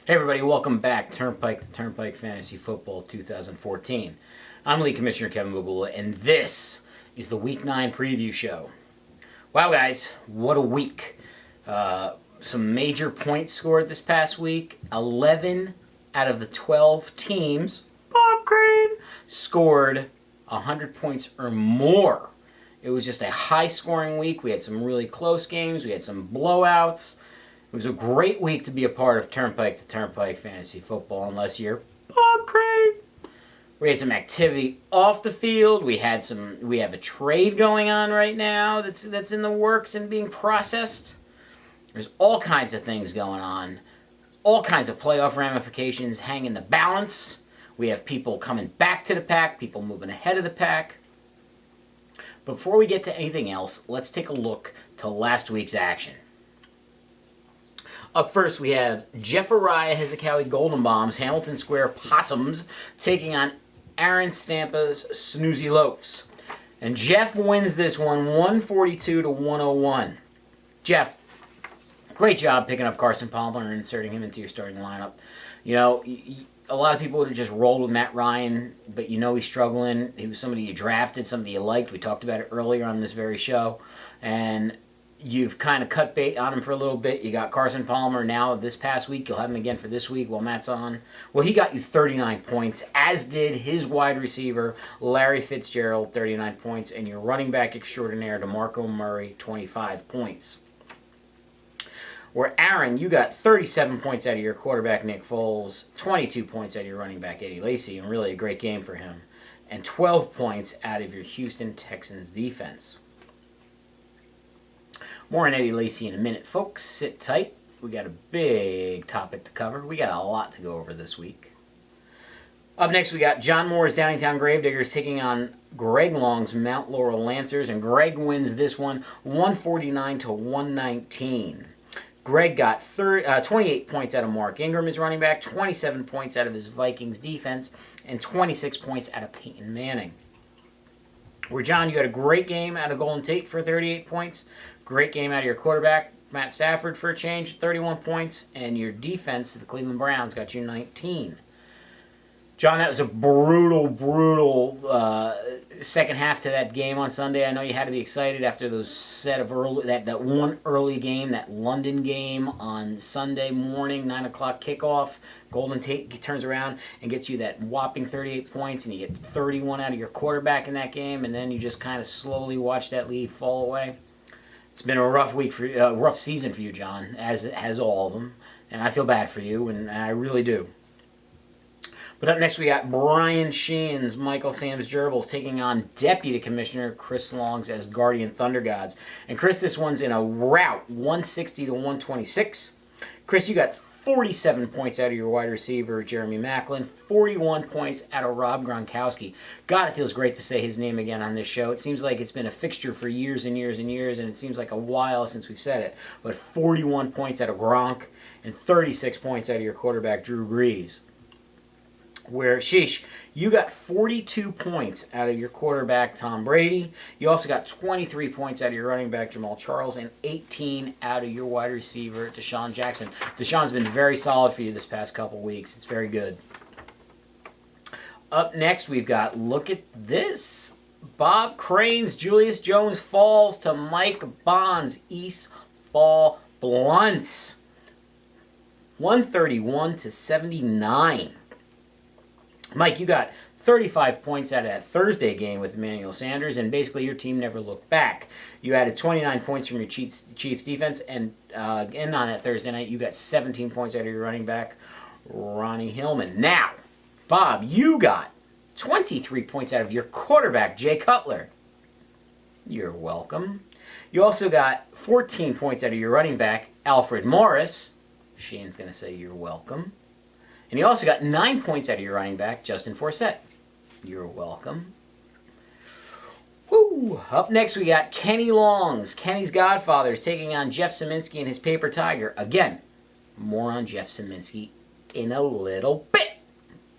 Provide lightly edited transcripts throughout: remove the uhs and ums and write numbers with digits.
Hey everybody, welcome back to Turnpike Fantasy Football 2014. I'm League Commissioner Kevin Bugula, and this is the Week 9 preview show. Wow guys, what a week. Some major points scored this past week. 11 out of the 12 teams, Bob Crane, scored 100 points or more. It was just a high-scoring week. We had some really close games. We had some blowouts. It was a great week to be a part of Turnpike Fantasy Football, unless you're Bob Crane. We had some activity off the field. We have a trade going on right now that's in the works and being processed. There's all kinds of things going on. All kinds of playoff ramifications hang in the balance. We have people coming back to the pack, people moving ahead of the pack. But before we get to anything else, let's take a look to last week's action. Up first, we have Jeffariah Hezekiah Golden Bombs, Hamilton Square Possums, taking on Aaron Stampa's Snoozy Loafs. And Jeff wins this one 142 to 101. Jeff, great job picking up Carson Palmer and inserting him into your starting lineup. You know, a lot of people would have just rolled with Matt Ryan, but you know he's struggling. He was somebody you drafted, somebody you liked. We talked about it earlier on this very show. And you've kind of cut bait on him for a little bit. You got Carson Palmer now this past week. You'll have him again for this week while Matt's on. Well, he got you 39 points, as did his wide receiver, Larry Fitzgerald, 39 points, and your running back extraordinaire, DeMarco Murray, 25 points. Where Aaron, you got 37 points out of your quarterback, Nick Foles, 22 points out of your running back, Eddie Lacy, and really a great game for him, and 12 points out of your Houston Texans defense. More on Eddie Lacy in a minute, folks. Sit tight. We got a big topic to cover. We got a lot to go over this week. Up next, we got John Moore's Downingtown Gravediggers taking on Greg Long's Mount Laurel Lancers, and Greg wins this one 149 to 119. Greg got 28 points out of Mark Ingram, his running back, 27 points out of his Vikings defense, and 26 points out of Peyton Manning. Where John, you had a great game out of Golden Tate for 38 points. Great game out of your quarterback, Matt Stafford, for a change, 31 points. And your defense, the Cleveland Browns, got you 19. John, that was a brutal second half to that game on Sunday. I know you had to be excited after those set of that one early game, that London game on Sunday morning, 9 o'clock kickoff. Golden Tate turns around and gets you that whopping 38 points, and you get 31 out of your quarterback in that game, and then you just kind of slowly watch that lead fall away. It's been a rough season for you, John, as it has all of them, and I feel bad for you, and I really do. But up next, we got Brian Sheehan's Michael Sam's Gerbils taking on Deputy Commissioner Chris Long's as Guardian Thunder Gods. And Chris, this one's in a rout, 160 to 126. Chris, you got 47 points out of your wide receiver, Jeremy Maclin, 41 points out of Rob Gronkowski. God, it feels great to say his name again on this show. It seems like it's been a fixture for years and years and years, and it seems like a while since we've said it. But 41 points out of Gronk and 36 points out of your quarterback, Drew Brees. Where, sheesh, you got 42 points out of your quarterback, Tom Brady. You also got 23 points out of your running back, Jamal Charles, and 18 out of your wide receiver, Deshaun Jackson. Deshaun's been very solid for you this past couple weeks. It's very good. Up next, we've got, look at this, Bob Crane's Julius Jones falls to Mike Bond's East Fall Blunts. 131 to 79. Mike, you got 35 points out of that Thursday game with Emmanuel Sanders, and basically your team never looked back. You added 29 points from your Chiefs defense, and on that Thursday night, you got 17 points out of your running back, Ronnie Hillman. Now, Bob, you got 23 points out of your quarterback, Jay Cutler. You're welcome. You also got 14 points out of your running back, Alfred Morris. Shane's going to say you're welcome. And you also got 9 points out of your running back, Justin Forsett. You're welcome. Woo! Up next, we got Kenny Longs, Kenny's Godfathers, taking on Jeff Szyminski and his Paper Tiger. Again, more on Jeff Szyminski in a little bit.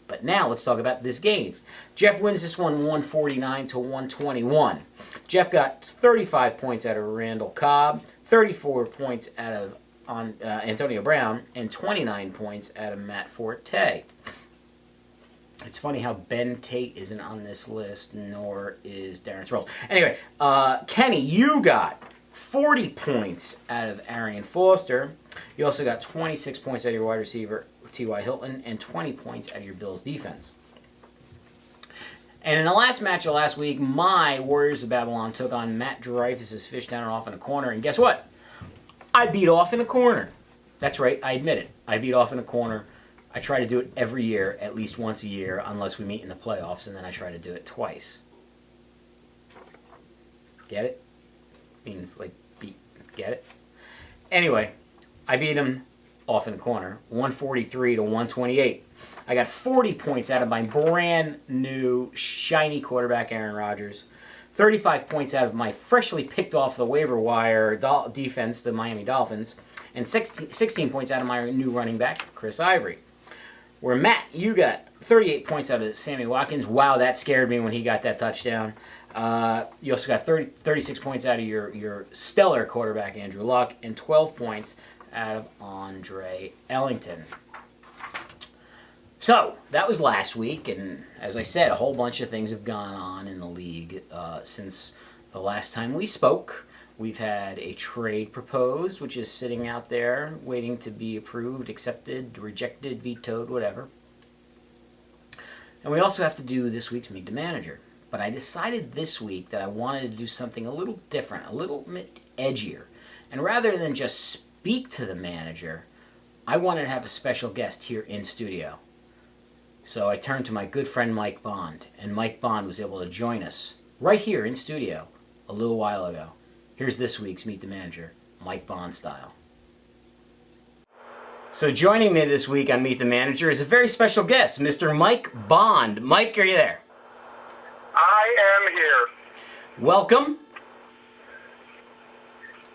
But now let's talk about this game. Jeff wins this one 149 to 121. Jeff got 35 points out of Randall Cobb, 34 points out of Antonio Brown, and 29 points out of Matt Forte. It's funny how Ben Tate isn't on this list, nor is Darren Sproles. Anyway, Kenny, you got 40 points out of Arian Foster. You also got 26 points out of your wide receiver, T.Y. Hilton, and 20 points out of your Bills defense. And in the last match of last week, my Warriors of Babylon took on Matt Dreyfus' Fish Down and Off in a Corner. And guess what? I beat off in a corner. That's right, I admit it. I beat off in a corner. I try to do it every year, at least once a year, unless we meet in the playoffs, and then I try to do it twice. Get it? Means like beat. Get it? Anyway, I beat him off in the corner, 143 to 128. I got 40 points out of my brand new shiny quarterback, Aaron Rodgers. 35 points out of my freshly picked off the waiver wire defense, the Miami Dolphins. And 16 points out of my new running back, Chris Ivory. Where Matt, you got 38 points out of Sammy Watkins. Wow, that scared me when he got that touchdown. You also got 36 points out of your stellar quarterback, Andrew Luck, and 12 points out of Andre Ellington. So, that was last week, and as I said, a whole bunch of things have gone on in the league since the last time we spoke. We've had a trade proposed, which is sitting out there, waiting to be approved, accepted, rejected, vetoed, whatever. And we also have to do this week's Meet the Manager. But I decided this week that I wanted to do something a little different, a little bit edgier. And rather than just speak to the manager, I wanted to have a special guest here in studio. So I turned to my good friend Mike Bond, and Mike Bond was able to join us right here in studio a little while ago. Here's this week's Meet the Manager, Mike Bond style. So joining me this week on Meet the Manager is a very special guest, Mr. Mike Bond. Mike, are you there? I am here. Welcome.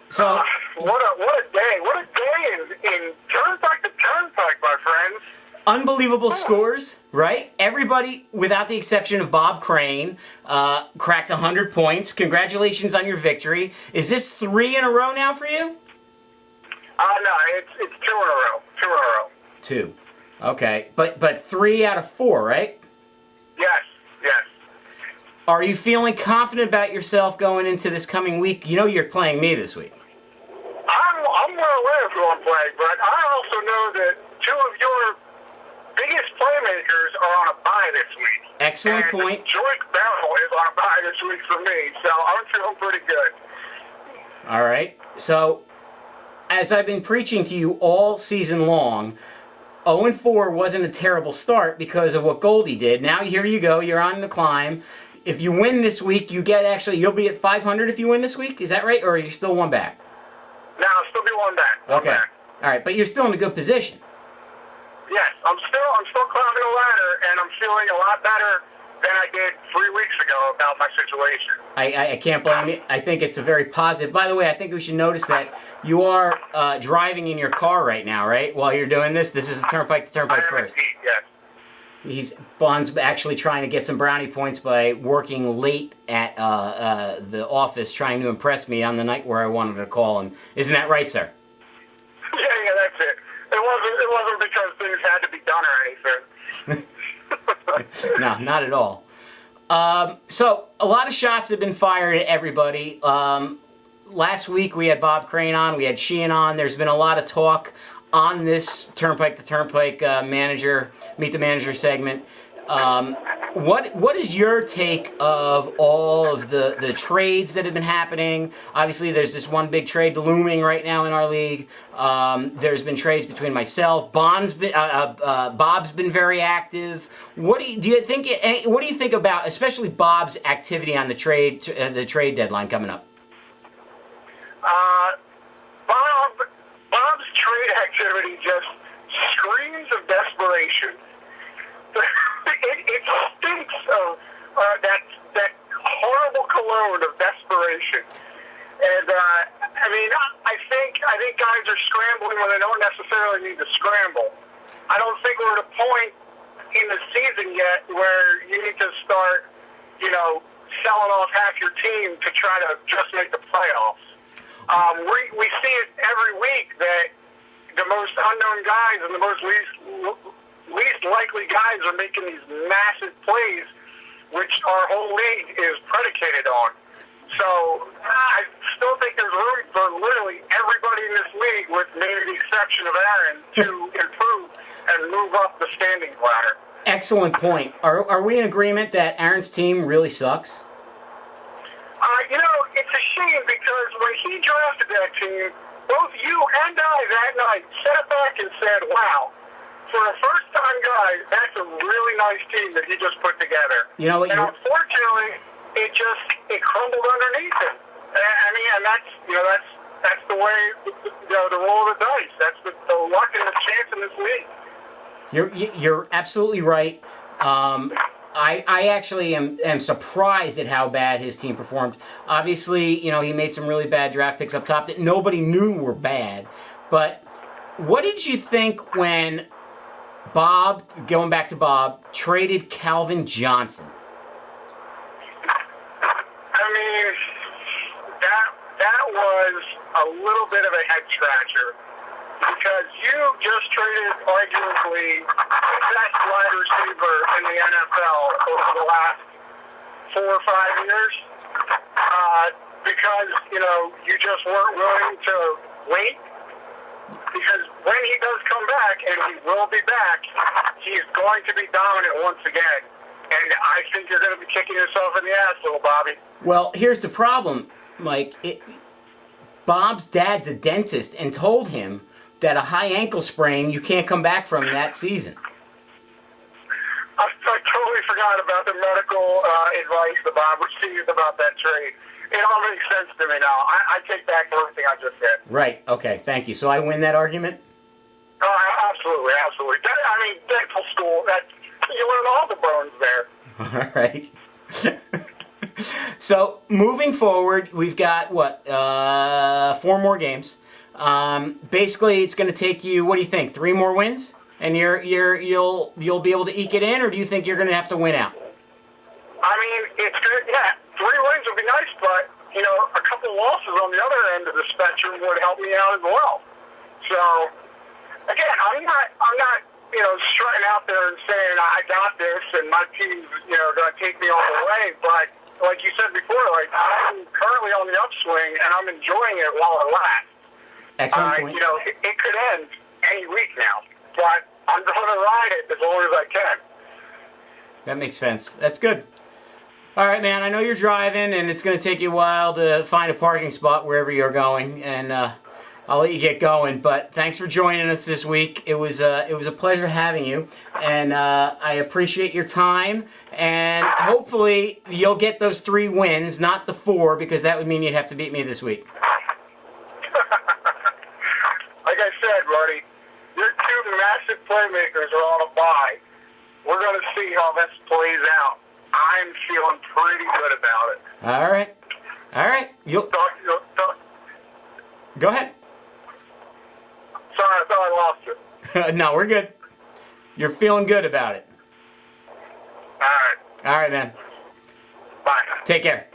So what a day! What a day in Turnpike to Turnpike, my friends. Unbelievable scores, right? Everybody, without the exception of Bob Crane, cracked 100 points. Congratulations on your victory. Is this 3 in a row now for you? No, it's 2 in a row. 2 in a row. 2. Okay, but 3 out of 4, right? Yes. Are you feeling confident about yourself going into this coming week? You know you're playing me this week. I'm well aware of who I'm playing, but I also know that 2 of your biggest playmakers are on a bye this week. Excellent point. Joyce Bell is on a bye this week for me, so I'm feeling pretty good. All right. So, as I've been preaching to you all season long, 0-4 wasn't a terrible start because of what Goldie did. Now here you go. You're on the climb. If you win this week, you'll be at 500 if you win this week. Is that right, or are you still one back? No, I'll still be one back. Okay. All right, but you're still in a good position. Yes, I'm still climbing the ladder, and I'm feeling a lot better than I did 3 weeks ago about my situation. I can't blame you. I think it's a very positive. By the way, I think we should notice that you are driving in your car right now, right? While you're doing this. This is a Turnpike to Turnpike first. Yes. Bond's actually trying to get some brownie points by working late at the office, trying to impress me on the night where I wanted to call him. Isn't that right, sir? Yeah, that's it. It wasn't because things had to be done or anything. No, not at all. So, a lot of shots have been fired at everybody. Last week we had Bob Crane on, we had Sheehan on. There's been a lot of talk on this Turnpike to Turnpike Meet the Manager segment. What is your take of all of the trades that have been happening? Obviously, there's this one big trade looming right now in our league. There's been trades between myself. Bob's been very active. What do you think? What do you think about, especially Bob's activity on the trade deadline coming up? Bob's trade activity just screams of desperation. It stinks of that horrible cologne of desperation. And I think guys are scrambling when they don't necessarily need to scramble. I don't think we're at a point in the season yet where you need to start, selling off half your team to try to just make the playoffs. We see it every week that the most unknown guys and the most least likely guys are making these massive plays, which our whole league is predicated on. So I still think there's room for literally everybody in this league, with maybe the exception of Aaron, to improve and move up the standings ladder. Excellent point. Are we in agreement that Aaron's team really sucks? It's a shame because when he drafted that team, both you and I that night sat back and said, wow, for a first-time guy, that's a really nice team that he just put together. You know what? And unfortunately, it crumbled underneath him. And that's the way, the roll of the dice. That's the luck and the chance in this league. You're absolutely right. I actually am surprised at how bad his team performed. Obviously, he made some really bad draft picks up top that nobody knew were bad. But what did you think when Bob, going back to Bob, traded Calvin Johnson? That was a little bit of a head scratcher, because you just traded arguably the best wide receiver in the NFL over the last 4 or 5 years, because you just weren't willing to wait. Because when he does come back, and he will be back, he's going to be dominant once again. And I think you're going to be kicking yourself in the ass, little Bobby. Well, here's the problem, Mike. Bob's dad's a dentist and told him that a high ankle sprain you can't come back from that season. I totally forgot about the medical advice that Bob received about that trade. It all makes sense to me now. I take back everything I just said. Right. Okay. Thank you. So I win that argument? Oh, absolutely. Dental school, you learn all the bones there. All right. So moving forward, we've got 4 more games. Basically, it's going to take you. What do you think? 3 more wins, and you'll be able to eke it in, or do you think you're going to have to win out? It's good. Yeah, 3 wins would be nice, but a couple losses on the other end of the spectrum would help me out as well. So again, I'm not strutting out there and saying I got this and my team's going to take me all the way, but like you said before, I'm currently on the upswing and I'm enjoying it while it lasts. Excellent point. It could end any week now, but I'm going to ride it as long as I can. That makes sense. That's good. All right, man. I know you're driving, and it's going to take you a while to find a parking spot wherever you're going, and I'll let you get going. But thanks for joining us this week. It was a pleasure having you, and I appreciate your time. And hopefully you'll get those 3 wins, not the 4, because that would mean you'd have to beat me this week. Like I said, Marty, your 2 massive playmakers are on a bye. We're going to see how this plays out. I'm feeling pretty good about it. All right. Go ahead. Sorry, I thought I lost you. No, we're good. You're feeling good about it. All right, man. Bye. Take care.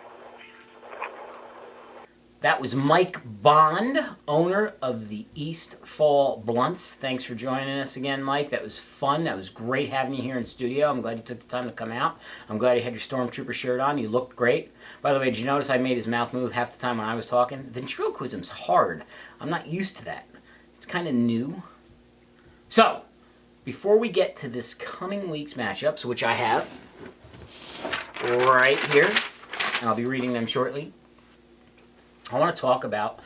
That was Mike Bond, owner of the East Fall Blunts. Thanks for joining us again, Mike. That was fun. That was great having you here in studio. I'm glad you took the time to come out. I'm glad you had your Stormtrooper shirt on. You looked great. By the way, did you notice I made his mouth move half the time when I was talking? Ventriloquism's hard. I'm not used to that. It's kind of new. So, before we get to this coming week's matchups, which I have right here, and I'll be reading them shortly. I want to talk about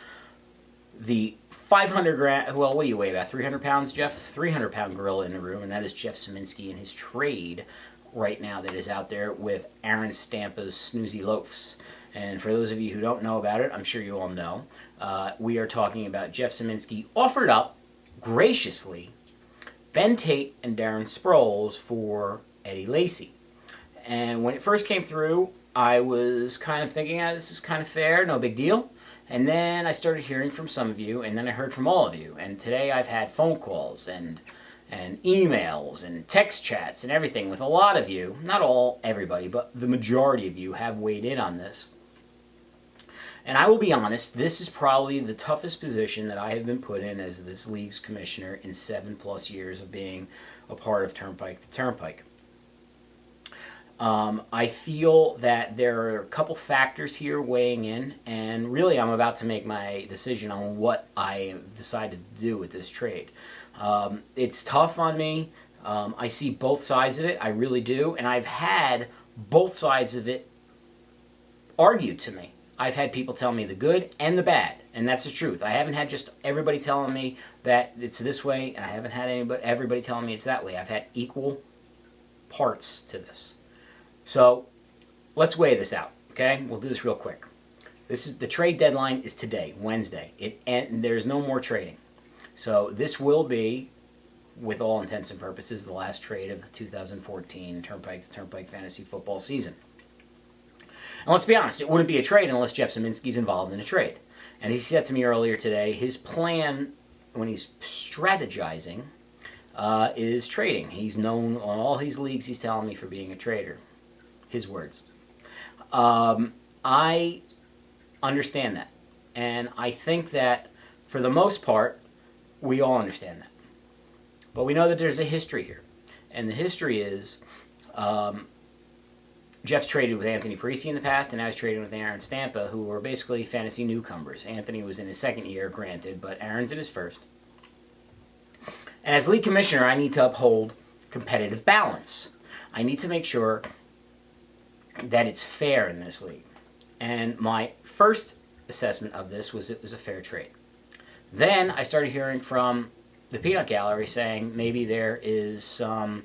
the 500 gram, well, what do you weigh, about 300 pounds, Jeff? 300-pound gorilla in the room, and that is Jeff Szymanski and his trade right now that is out there with Aaron Stampa's Snoozy Loafs. And for those of you who don't know about it, I'm sure you all know, we are talking about Jeff Szymanski offered up, graciously, Ben Tate and Darren Sproles for Eddie Lacy. And when it first came through, I was kind of thinking, this is kind of fair, no big deal. And then I started hearing from some of you, and then I heard from all of you. And today I've had phone calls and emails and text chats and everything with a lot of you. Not all, everybody, but the majority of you have weighed in on this. And I will be honest, this is probably the toughest position that I have been put in as this league's commissioner in 7+ years of being a part of Turnpike to Turnpike. I feel that there are a couple factors here weighing in, and really I'm about to make my decision on what I decided to do with this trade. It's tough on me. I see both sides of it, I really do, and I've had both sides of it argued to me. I've had people tell me the good and the bad, and that's the truth. I haven't had just everybody telling me that it's this way, and I haven't had everybody telling me it's that way. I've had equal parts to this. So let's weigh this out, okay? We'll do this real quick. The trade deadline is today, Wednesday. And there's no more trading. So this will be, with all intents and purposes, the last trade of the 2014 Turnpike to Turnpike fantasy football season. And let's be honest, it wouldn't be a trade unless Jeff Szymanski's involved in a trade. And he said to me earlier today, his plan when he's strategizing is trading. He's known on all these leagues, he's telling me, for being a trader. His words. I understand that. And I think that, for the most part, we all understand that. But we know that there's a history here. And the history is, Jeff's traded with Anthony Parisi in the past, and now he's trading with Aaron Stampa, who are basically fantasy newcomers. Anthony was in his second year, granted, but Aaron's in his first. And as league commissioner, I need to uphold competitive balance. I need to make sure that it's fair in this league. And my first assessment of this was it was a fair trade. Then I started hearing from the peanut gallery saying maybe there is some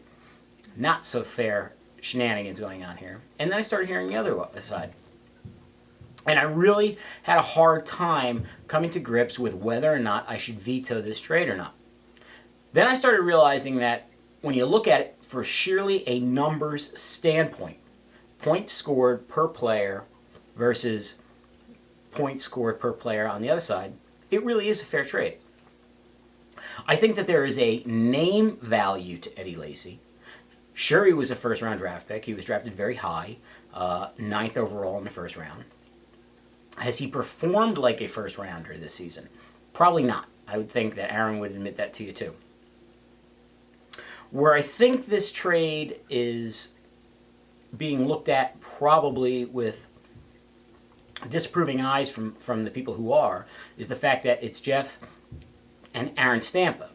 not so fair shenanigans going on here. And then I started hearing the other side. And I really had a hard time coming to grips with whether or not I should veto this trade or not. Then I started realizing that when you look at it for sheerly a numbers standpoint, points scored per player versus points scored per player on the other side, it really is a fair trade. I think that there is a name value to Eddie Lacy. Sure, he was a first-round draft pick. He was drafted very high, 9th overall in the first round. Has he performed like a first-rounder this season? Probably not. I would think that Aaron would admit that to you too. Where I think this trade is being looked at probably with disapproving eyes from the people who are, is the fact that it's Jeff and Aaron Stampa.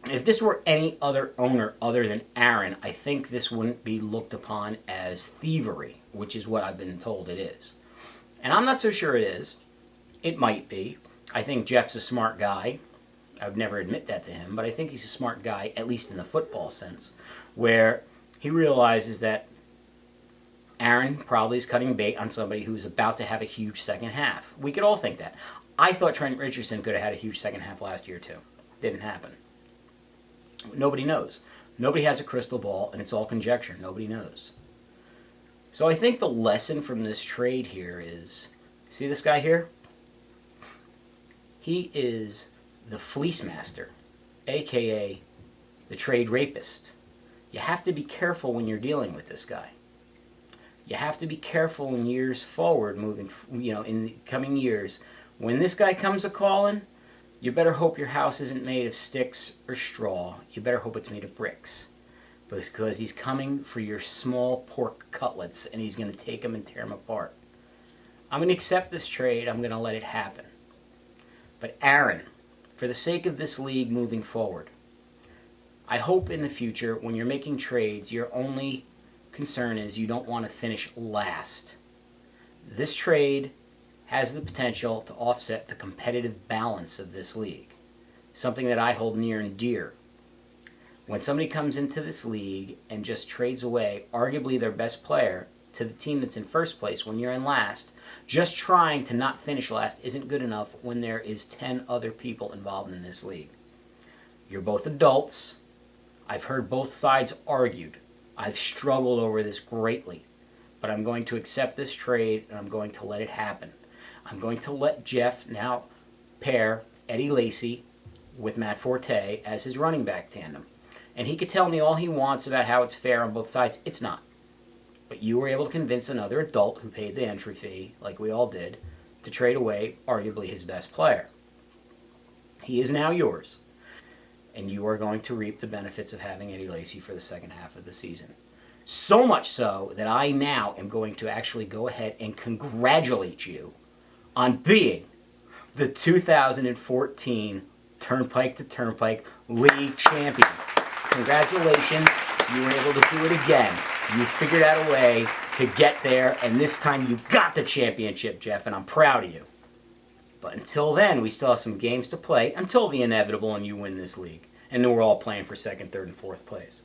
If this were any other owner other than Aaron, I think this wouldn't be looked upon as thievery, which is what I've been told it is. And I'm not so sure it is. It might be. I think Jeff's a smart guy. I would never admit that to him, but I think he's a smart guy, at least in the football sense, where he realizes that Aaron probably is cutting bait on somebody who's about to have a huge second half. We could all think that. I thought Trent Richardson could have had a huge second half last year too. Didn't happen. Nobody knows. Nobody has a crystal ball, and it's all conjecture. Nobody knows. So I think the lesson from this trade here is, see this guy here? He is the fleece master, a.k.a. the trade rapist. You have to be careful when you're dealing with this guy. You have to be careful in years forward, moving, in the coming years. When this guy comes a-calling, you better hope your house isn't made of sticks or straw. You better hope it's made of bricks. Because he's coming for your small pork cutlets, and he's going to take them and tear them apart. I'm going to accept this trade. I'm going to let it happen. But Aaron, for the sake of this league moving forward, I hope in the future, when you're making trades, you're only concern is you don't want to finish last. This trade has the potential to offset the competitive balance of this league, something that I hold near and dear. When somebody comes into this league and just trades away arguably their best player to the team that's in first place when you're in last, just trying to not finish last isn't good enough when there is 10 other people involved in this league. You're both adults. I've heard both sides argued. I've struggled over this greatly, but I'm going to accept this trade and I'm going to let it happen. I'm going to let Jeff now pair Eddie Lacy with Matt Forte as his running back tandem. And he could tell me all he wants about how it's fair on both sides. It's not. But you were able to convince another adult who paid the entry fee, like we all did, to trade away arguably his best player. He is now yours. And you are going to reap the benefits of having Eddie Lacy for the second half of the season. So much so that I now am going to actually go ahead and congratulate you on being the 2014 Turnpike to Turnpike League champion. Congratulations, you were able to do it again. You figured out a way to get there, and this time you got the championship, Jeff, and I'm proud of you. But until then, we still have some games to play until the inevitable and you win this league. And then we're all playing for second, third, and fourth place.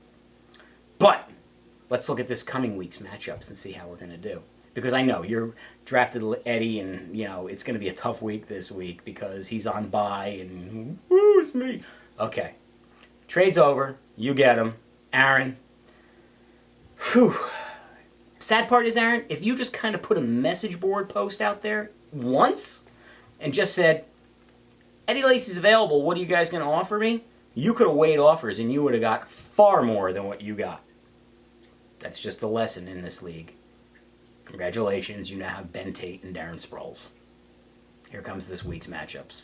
But let's look at this coming week's matchups and see how we're going to do. Because I know you're drafted Eddie, and it's going to be a tough week this week because he's on bye, and who's me? Okay. Trade's over. You get him. Aaron. Whew. Sad part is, Aaron, if you just kind of put a message board post out there once and just said, Eddie Lacy's available, what are you guys going to offer me? You could have weighed offers and you would have got far more than what you got. That's just a lesson in this league. Congratulations, you now have Ben Tate and Darren Sproles. Here comes this week's matchups.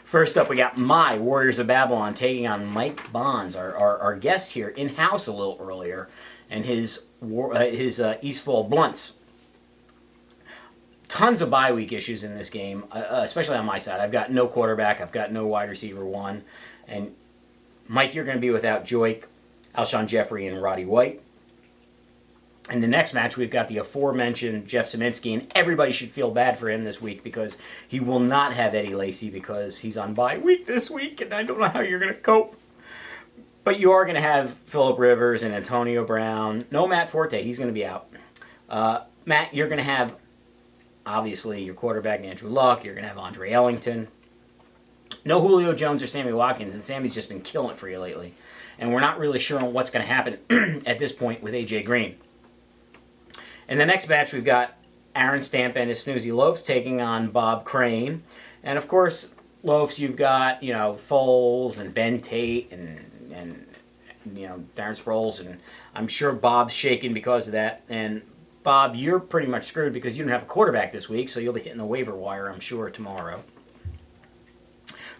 First up, we got my Warriors of Babylon taking on Mike Bonds, our guest here, in-house a little earlier, and his East Fall Blunts. Tons of bye week issues in this game, especially on my side. I've got no quarterback, I've got no wide receiver one, and Mike, you're going to be without Joik, Alshon Jeffrey, and Roddy White. In the next match, we've got the aforementioned Jeff Zeminski, and everybody should feel bad for him this week because he will not have Eddie Lacy because he's on bye week this week, and I don't know how you're going to cope. But you are going to have Phillip Rivers and Antonio Brown. No Matt Forte, he's going to be out. Matt, you're going to have, obviously, your quarterback, Andrew Luck. You're going to have Andre Ellington. No Julio Jones or Sammy Watkins, and Sammy's just been killing it for you lately. And we're not really sure on what's going to happen at this point with A.J. Green. In the next match, we've got Aaron Stamp and his Snoozy Loafs taking on Bob Crane. And, of course, Loafs, you've got, Foles and Ben Tate and Darren Sproles. And I'm sure Bob's shaking because of that. And, Bob, you're pretty much screwed because you don't have a quarterback this week, so you'll be hitting the waiver wire, I'm sure, tomorrow.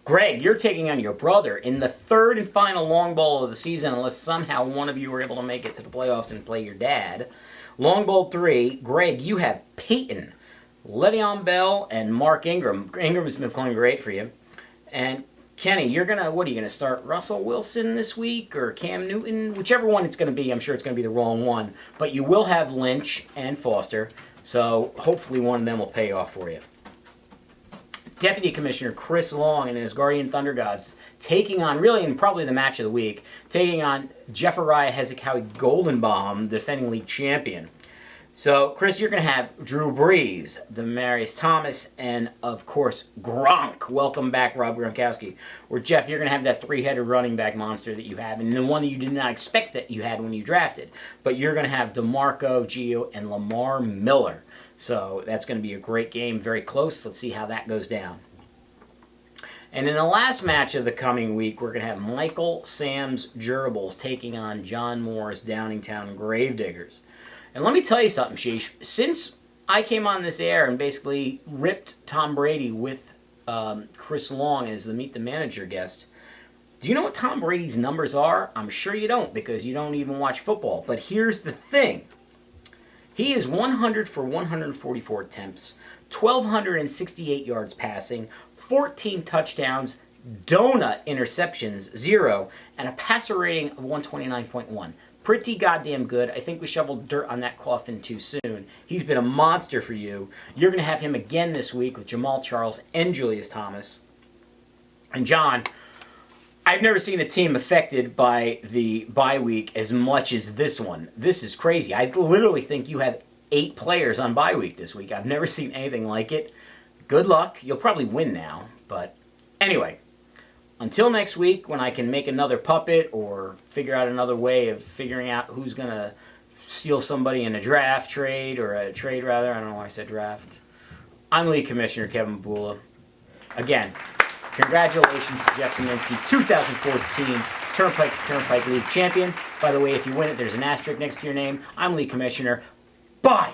Greg, you're taking on your brother in the third and final long ball of the season unless somehow one of you are able to make it to the playoffs and play your dad. Long ball 3, Greg, you have Peyton, Le'Veon Bell, and Mark Ingram. Ingram's been playing great for you. And Kenny, what are you going to start Russell Wilson this week or Cam Newton? Whichever one it's going to be, I'm sure it's going to be the wrong one. But you will have Lynch and Foster, so hopefully one of them will pay off for you. Deputy Commissioner Chris Long and his Guardian Thunder Gods taking on, really, and probably the match of the week, taking on Jeffariah Hezekiah Goldenbaum, defending league champion. So, Chris, you're going to have Drew Brees, Demaryius Thomas, and, of course, Gronk. Welcome back, Rob Gronkowski. Or, Jeff, you're going to have that three-headed running back monster that you have, and the one that you did not expect that you had when you drafted. But you're going to have DeMarco, Gio, and Lamar Miller. So that's going to be a great game, very close. Let's see how that goes down. And in the last match of the coming week, we're going to have Michael Sam's Gerbils taking on John Moore's Downingtown Gravediggers. And let me tell you something, Sheesh. Since I came on this air and basically ripped Tom Brady with Chris Long as the Meet the Manager guest, do you know what Tom Brady's numbers are? I'm sure you don't because you don't even watch football. But here's the thing. He is 100 for 144 attempts, 1,268 yards passing, 14 touchdowns, donut interceptions, 0, and a passer rating of 129.1. pretty goddamn good. I think we shoveled dirt on that coffin too soon. He's been a monster for you. You're going to have him again this week with Jamal Charles and Julius Thomas. And John, I've never seen a team affected by the bye week as much as this one. This is crazy. I literally think you have 8 players on bye week this week. I've never seen anything like it. Good luck. You'll probably win now. But anyway, until next week when I can make another puppet or figure out another way of figuring out who's going to steal somebody in a draft trade, or a trade rather. I don't know why I said draft. I'm League Commissioner Kevin Bula. Again, congratulations to Jeff Zeminski, 2014 Turnpike League champion. By the way, if you win it, there's an asterisk next to your name. I'm League Commissioner. Bye!